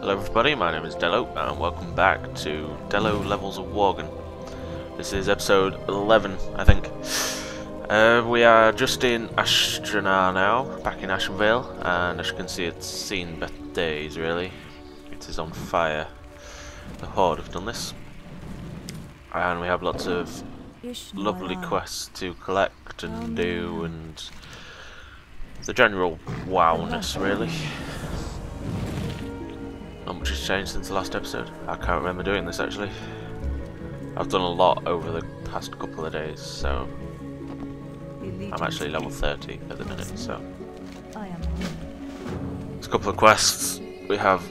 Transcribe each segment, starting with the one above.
Hello everybody, my name is Delo and welcome back to Delo Levels of Worgen. This is episode 11, I think. We are just in Ashtranar now, back in Ashenvale, and as you can see it's seen better days really. It is on fire. The Horde have done this. And we have lots of lovely quests to collect and do, and the general wowness really. Not much has changed since the last episode. I can't remember doing this actually. I've done a lot over the past couple of days, so I'm actually level 30 at the minute, so there's a couple of quests. We have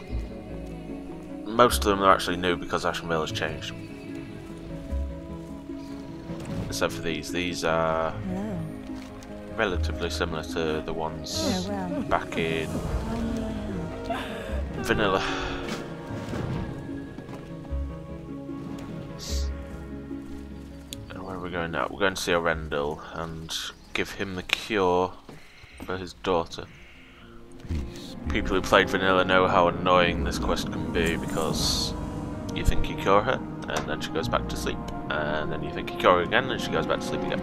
most of them are actually new because Ashenvale has changed. Except for these. These are relatively similar to the ones back in Vanilla. And where are we going now? We're going to see Arendelle and give him the cure for his daughter. People who played Vanilla know how annoying this quest can be because you think you cure her and then she goes back to sleep, and then you think you cure her again and she goes back to sleep again.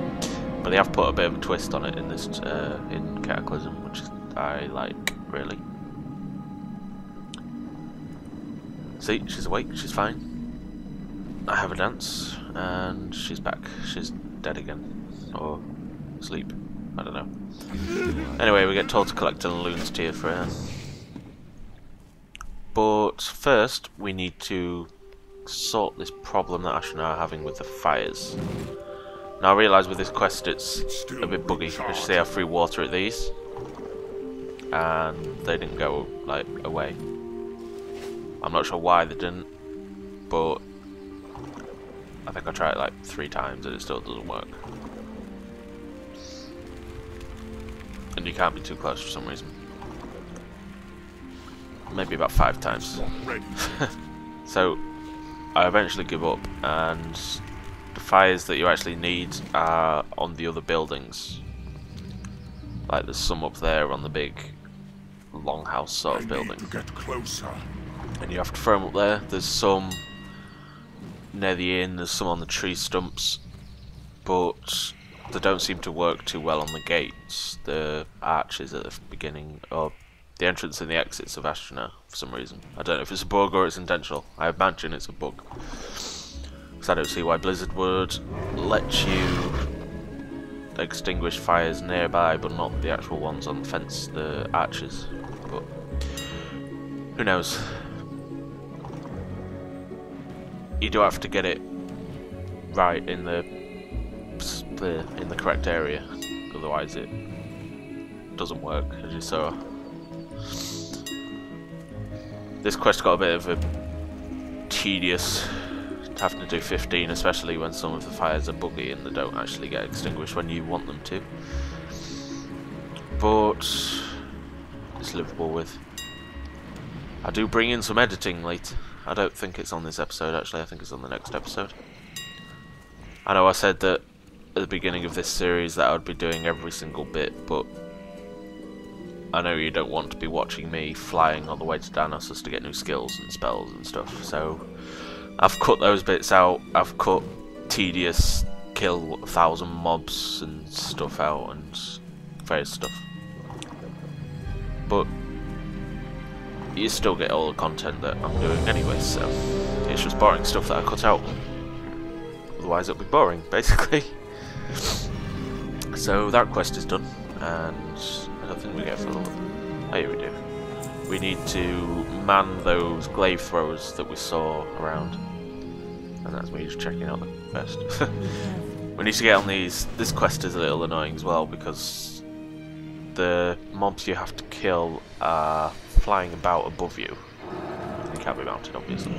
But they have put a bit of a twist on it in this in Cataclysm, which I like really. See, she's awake, she's fine. I have a dance, and she's back. She's dead again. Or asleep. I don't know. Anyway, we get told to collect a loon's tear for her. But first, we need to sort this problem that Ash and I are having with the fires. Now I realise with this quest it's a bit buggy. As you see, I have free water at these. And they didn't go, like, away. I'm not sure why they didn't, but I think I tried it like 3 times and it still doesn't work. And you can't be too close for some reason. Maybe about 5 times. So I eventually give up, and the fires that you actually need are on the other buildings. Like there's some up there on the big longhouse sort of building. Get closer. And you have to throw them up there. There's some near the inn, there's some on the tree stumps, but they don't seem to work too well on the gates, the arches at the beginning, or the entrance and the exits of Ashtranar for some reason. I don't know if it's a bug or it's intentional. I imagine it's a bug, because I don't see why Blizzard would let you extinguish fires nearby but not the actual ones on the fence, the arches. But who knows? You do have to get it right in the correct area, otherwise it doesn't work, as you saw. This quest got a bit of a tedious, having to do 15, especially when some of the fires are buggy and they don't actually get extinguished when you want them to. But it's livable with. I do bring in some editing late. I don't think it's on this episode actually, I think it's on the next episode. I know I said that at the beginning of this series that I would be doing every single bit, but I know you don't want to be watching me flying all the way to Danos to get new skills and spells and stuff, so I've cut those bits out. I've cut tedious kill 1,000 mobs and stuff out and various stuff. But you still get all the content that I'm doing anyway, so it's just boring stuff that I cut out. Otherwise it'll be boring, basically. So that quest is done, and I don't think we get a follow-up. Oh yeah, we do. We need to man those glaive throwers that we saw around. And that's me just checking out the quest. We need to get on these. This quest is a little annoying as well, because the mobs you have to kill are flying about above you. They can't be mounted, obviously.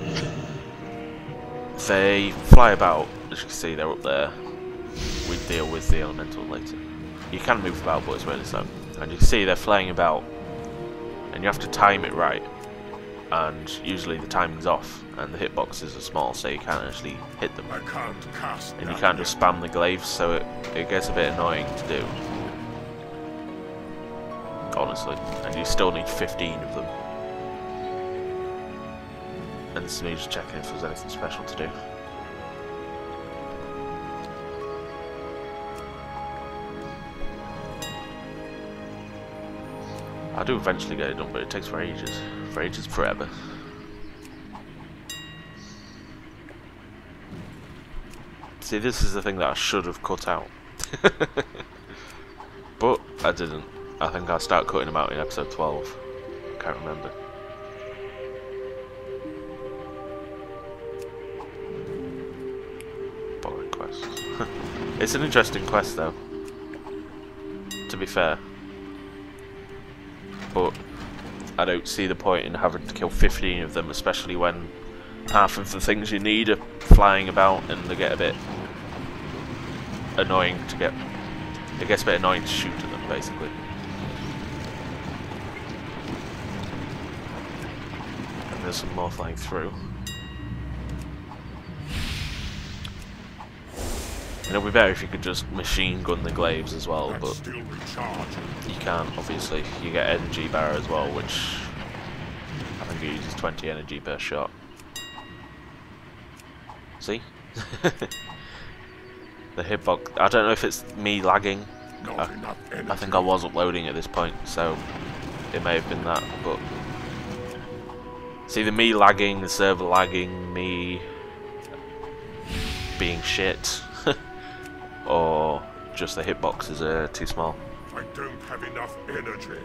They fly about, as you can see, they're up there. We deal with the elemental later. You can move about, but it's really slow. And you can see they're flying about, and you have to time it right. And usually the timing's off, and the hitboxes are small, so you can't actually hit them. I can't cast. And you can't just spam the glaives, so it gets a bit annoying to do. Honestly, and you still need 15 of them. And this is me just checking if there's anything special to do. I do eventually get it done, but it takes for ages. For ages, forever. See, this is the thing that I should have cut out. But I didn't. I think I'll start cutting them out in episode 12. I can't remember. Boring quest. It's an interesting quest though, to be fair. But I don't see the point in having to kill 15 of them, especially when half of the things you need are flying about and they get a bit annoying to get. It gets a bit annoying to shoot at them, basically. And there's some more flying through. And it'll be better if you could just machine gun the glaives as well, but you can't, obviously. You get energy bar as well, which I think it uses 20 energy per shot. See? The hitbox, I don't know if it's me lagging. I think I was uploading at this point, so it may have been that, but see, the me lagging, the server lagging, me being shit, or just the hitboxes are too small. I don't have enough energy.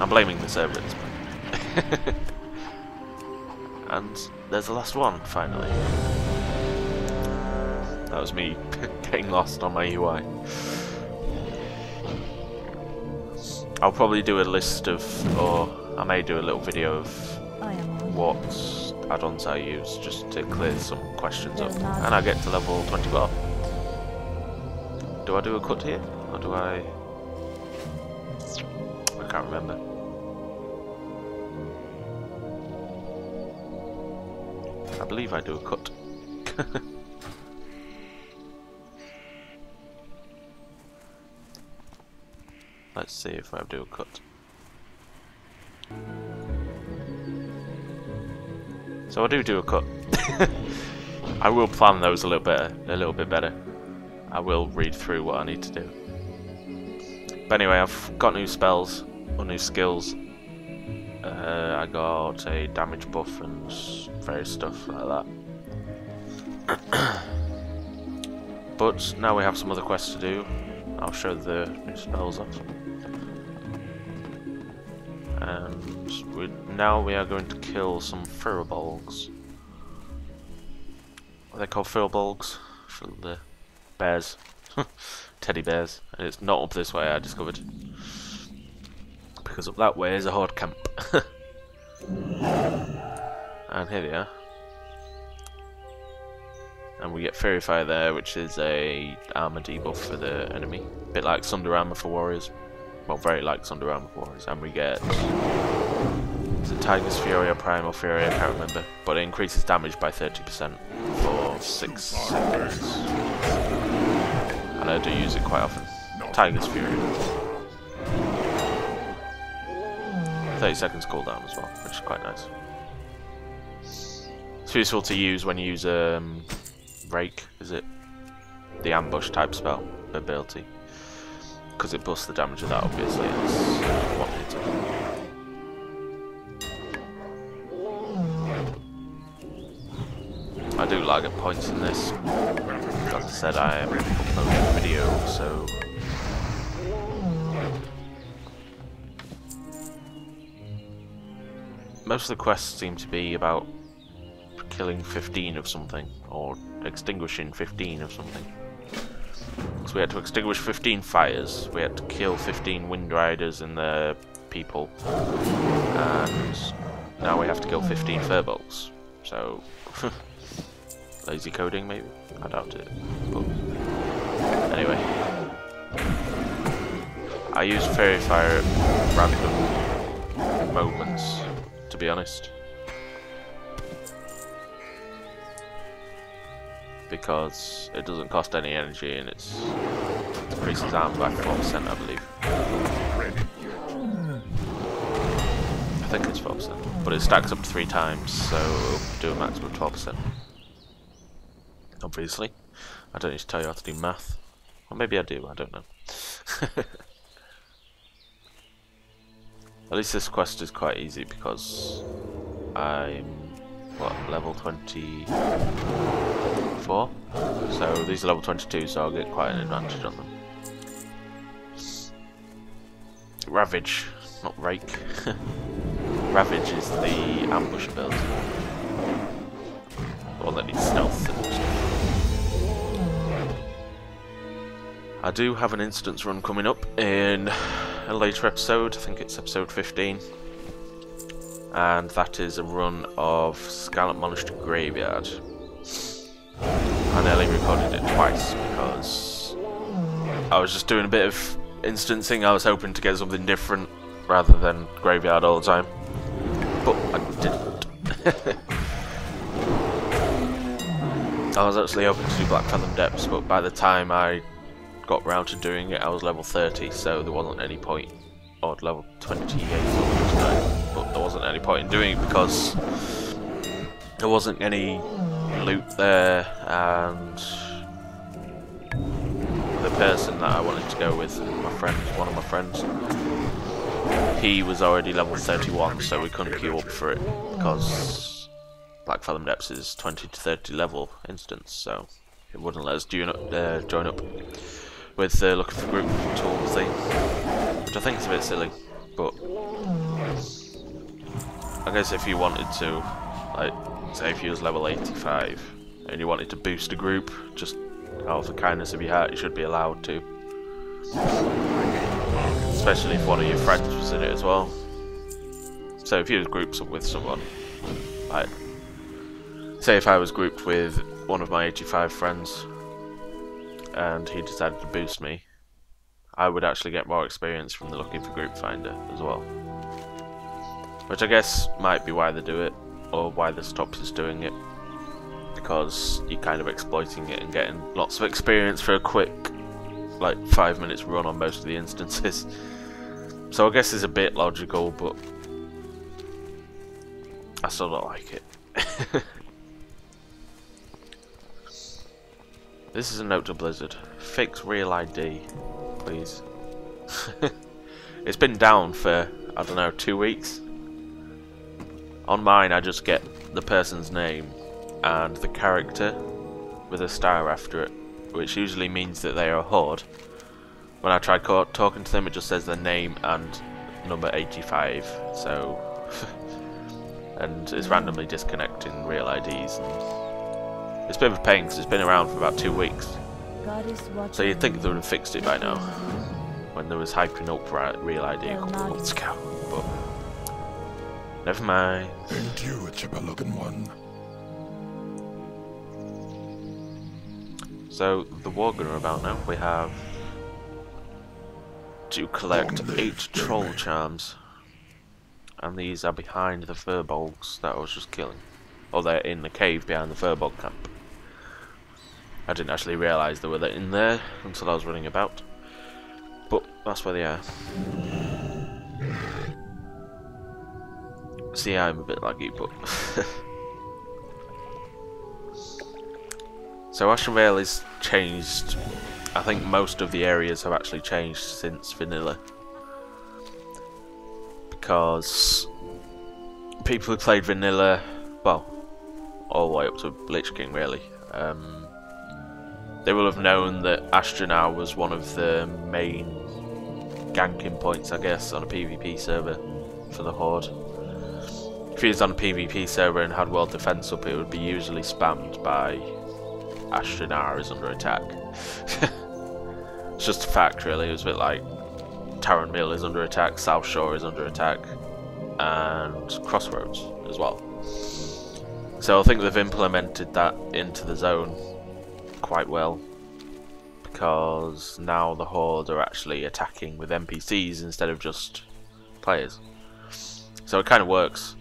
I'm blaming the server at this point. And there's the last one, finally. That was me getting lost on my UI. I'll probably do a list of, or I may do a little video of what add-ons I use, just to clear some questions up. And I get to level 24. Do I do a cut here? Or do I can't remember. I believe I do a cut. Let's see if I do a cut. So I do a cut. I will plan those a little bit better. I will read through what I need to do. But anyway, I've got new spells or new skills. I got a damage buff and various stuff like that. But now we have some other quests to do. I'll show the new spells off. And now we are going to kill some furbolgs. Are they called furbolgs? For the bears. Teddy bears. And it's not up this way, I discovered. Because up that way is a horde camp. And here they are. And we get Fairy Fire there, which is a armor debuff for the enemy. A bit like Thunder Armor for warriors. Well, very like Thunder Armor for warriors. And we get... Is it Tiger's Fury or Primal Fury? I can't remember. But it increases damage by 30% for 6 seconds. And I do use it quite often. Tiger's Fury. 30 seconds cooldown as well, which is quite nice. It's useful to use when you use Rake, is it? The ambush type spell ability. Because it busts the damage of that, obviously. It's one hit. I do lag at points in this. As I said, I am uploading a video, so... Most of the quests seem to be about killing 15 of something, or extinguishing 15 of something. So we had to extinguish 15 fires, we had to kill 15 Wind Riders and their people, and now we have to kill 15 furbolgs. So, lazy coding maybe? I doubt it. But anyway, I use Fairy Fire at random moments, to be honest. Because it doesn't cost any energy and it increases armor by 4%, I believe. think it's 4%, but it stacks up 3 times, so it'll do a maximum of 12%. Obviously, I don't need to tell you how to do math. Or maybe I do, I don't know. At least this quest is quite easy because I'm, what, level 24? So these are level 22, so I'll get quite an advantage on them. Ravage, not Rake. Ravage is the ambush ability. The one that needs stealth and stuff. I do have an instance run coming up in a later episode, I think it's episode 15. And that is a run of Scarlet Monastery Graveyard. I nearly recorded it twice because I was just doing a bit of instancing. I was hoping to get something different rather than Graveyard all the time. But I didn't. I was actually hoping to do Black Fathom Depths, but by the time I got round to doing it I was level 30, so there wasn't any point, or level 28 but there wasn't any point in doing it because there wasn't any loot there, and the person that I wanted to go with, one of my friends, he was already level 31, so we couldn't queue up for it because Black Fathom Depths is 20 to 30 level instance, so it wouldn't let us join up with the looking for group tool thing, which I think is a bit silly, but I guess if you wanted to, like, say if you was level 85 and you wanted to boost a group just out of the kindness of your heart, you should be allowed to. Especially if one of your friends was in it as well. So if you was grouped up with someone, like, say if I was grouped with one of my 85 friends and he decided to boost me, I would actually get more experience from the looking for group finder as well. Which I guess might be why they do it, or why the stops is doing it, because you're kind of exploiting it and getting lots of experience for a quick, like, 5 minutes run on most of the instances. So I guess it's a bit logical, but I still don't like it. This is a note to Blizzard. Fix Real ID, please. It's been down for, I don't know, 2 weeks. On mine I just get the person's name and the character with a star after it, which usually means that they are a horde. When I try talking to them it just says their name and number 85, so and it's randomly disconnecting real IDs. And it's a bit of a pain because it's been around for about 2 weeks. So you'd think they would have fixed it by now, when there was hyping up real ID a couple of months ago, but never mind. Ain't you a chipper looking one? So the Worgen are about now. We have to collect 8 troll charms, and these are behind the furbolgs that I was just killing. Or they're in the cave behind the furbog camp. I didn't actually realise they were in there until I was running about, but that's where they are. See, I'm a bit laggy, but so Ashenvale is changed. I think most of the areas have actually changed since vanilla, because people who played vanilla, well, all the way up to Lich King really, they will have known that Astronaut was one of the main ganking points, I guess, on a PvP server for the Horde. If he was on a PvP server and had world defense up, it would be usually spammed by Astronaut is under attack. It's just a fact, really. It was a bit like Taron Mill is under attack, South Shore is under attack, and Crossroads as well. So I think they've implemented that into the zone quite well, because now the Horde are actually attacking with NPCs instead of just players. So it kind of works.